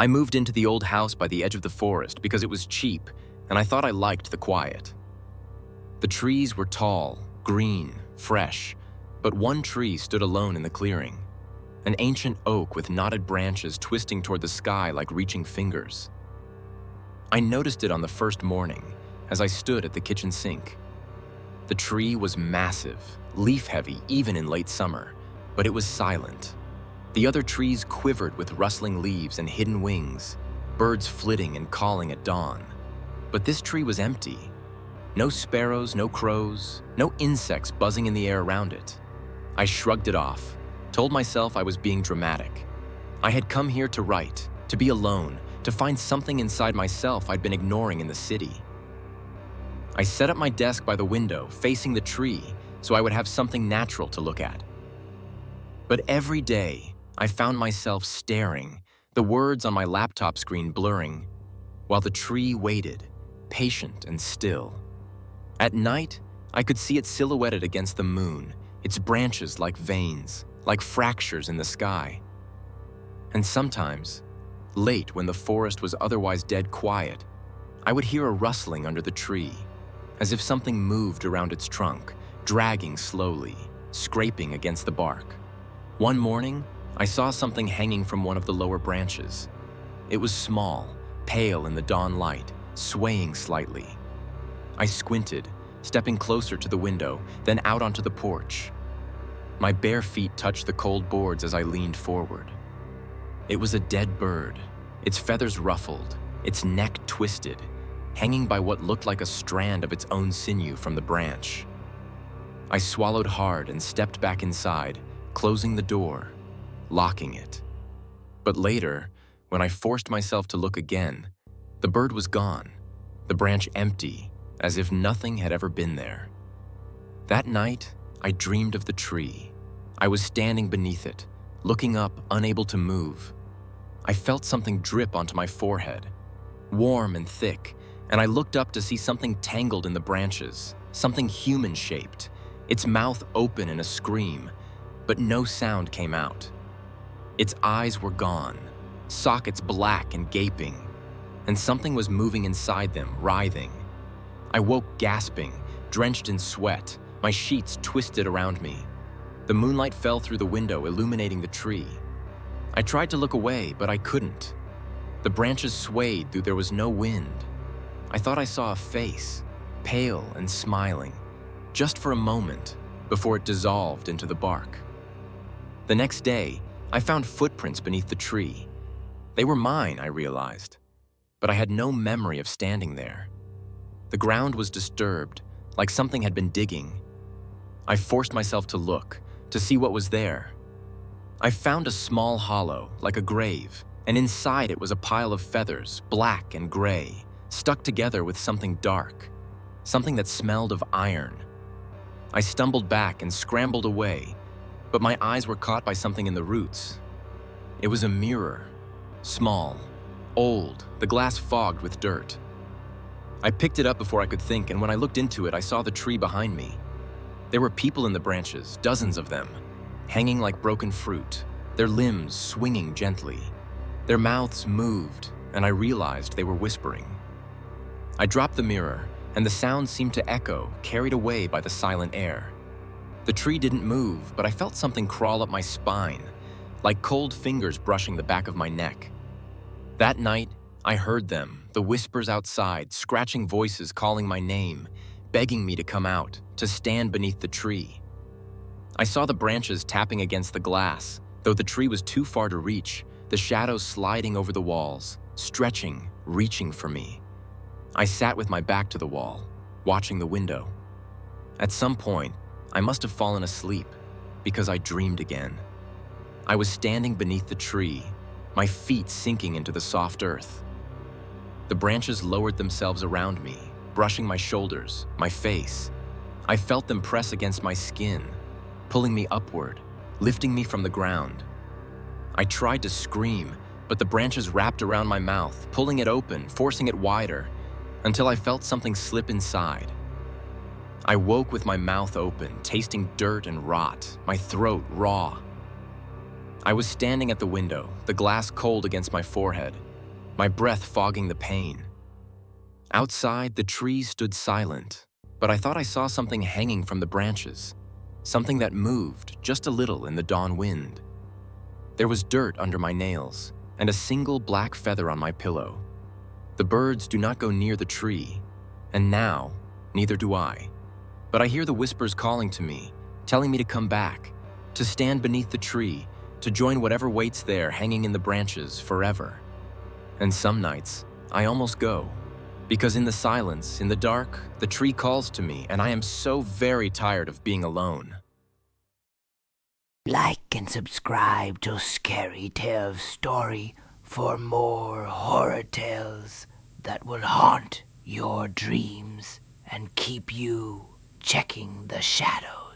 I moved into the old house by the edge of the forest because it was cheap and I thought I liked the quiet. The trees were tall, green, fresh, but one tree stood alone in the clearing, an ancient oak with knotted branches twisting toward the sky like reaching fingers. I noticed it on the first morning as I stood at the kitchen sink. The tree was massive, leaf-heavy even in late summer, but it was silent. The other trees quivered with rustling leaves and hidden wings, birds flitting and calling at dawn. But this tree was empty. No sparrows, no crows, no insects buzzing in the air around it. I shrugged it off, told myself I was being dramatic. I had come here to write, to be alone, to find something inside myself I'd been ignoring in the city. I set up my desk by the window, facing the tree, so I would have something natural to look at. But every day, I found myself staring, the words on my laptop screen blurring, while the tree waited, patient and still. At night, I could see it silhouetted against the moon, its branches like veins, like fractures in the sky. And sometimes, late when the forest was otherwise dead quiet, I would hear a rustling under the tree, as if something moved around its trunk, dragging slowly, scraping against the bark. One morning, I saw something hanging from one of the lower branches. It was small, pale in the dawn light, swaying slightly. I squinted, stepping closer to the window, then out onto the porch. My bare feet touched the cold boards as I leaned forward. It was a dead bird, its feathers ruffled, its neck twisted, hanging by what looked like a strand of its own sinew from the branch. I swallowed hard and stepped back inside, closing the door, locking it. But later, when I forced myself to look again, the bird was gone, the branch empty, as if nothing had ever been there. That night, I dreamed of the tree. I was standing beneath it, looking up, unable to move. I felt something drip onto my forehead, warm and thick, and I looked up to see something tangled in the branches, something human-shaped, its mouth open in a scream, but no sound came out. Its eyes were gone, sockets black and gaping, and something was moving inside them, writhing. I woke gasping, drenched in sweat, my sheets twisted around me. The moonlight fell through the window, illuminating the tree. I tried to look away, but I couldn't. The branches swayed though there was no wind. I thought I saw a face, pale and smiling, just for a moment, before it dissolved into the bark. The next day, I found footprints beneath the tree. They were mine, I realized, but I had no memory of standing there. The ground was disturbed, like something had been digging. I forced myself to look, to see what was there. I found a small hollow, like a grave, and inside it was a pile of feathers, black and gray, stuck together with something dark, something that smelled of iron. I stumbled back and scrambled away, but my eyes were caught by something in the roots. It was a mirror, small, old, the glass fogged with dirt. I picked it up before I could think, and when I looked into it, I saw the tree behind me. There were people in the branches, dozens of them, hanging like broken fruit, their limbs swinging gently. Their mouths moved, and I realized they were whispering. I dropped the mirror, and the sound seemed to echo, carried away by the silent air. The tree didn't move, but I felt something crawl up my spine, like cold fingers brushing the back of my neck. That night, I heard them, the whispers outside, scratching voices calling my name, begging me to come out, to stand beneath the tree. I saw the branches tapping against the glass, though the tree was too far to reach, the shadows sliding over the walls, stretching, reaching for me. I sat with my back to the wall, watching the window. At some point, I must have fallen asleep, because I dreamed again. I was standing beneath the tree, my feet sinking into the soft earth. The branches lowered themselves around me, brushing my shoulders, my face. I felt them press against my skin, pulling me upward, lifting me from the ground. I tried to scream, but the branches wrapped around my mouth, pulling it open, forcing it wider, until I felt something slip inside. I woke with my mouth open, tasting dirt and rot, my throat raw. I was standing at the window, the glass cold against my forehead, my breath fogging the pain. Outside, the trees stood silent, but I thought I saw something hanging from the branches, something that moved just a little in the dawn wind. There was dirt under my nails and a single black feather on my pillow. The birds do not go near the tree, and now, neither do I. But I hear the whispers calling to me, telling me to come back, to stand beneath the tree, to join whatever waits there hanging in the branches forever. And some nights, I almost go, because in the silence, in the dark, the tree calls to me, and I am so very tired of being alone. Like and subscribe to Scary Tales Story for more horror tales that will haunt your dreams and keep you checking the shadows.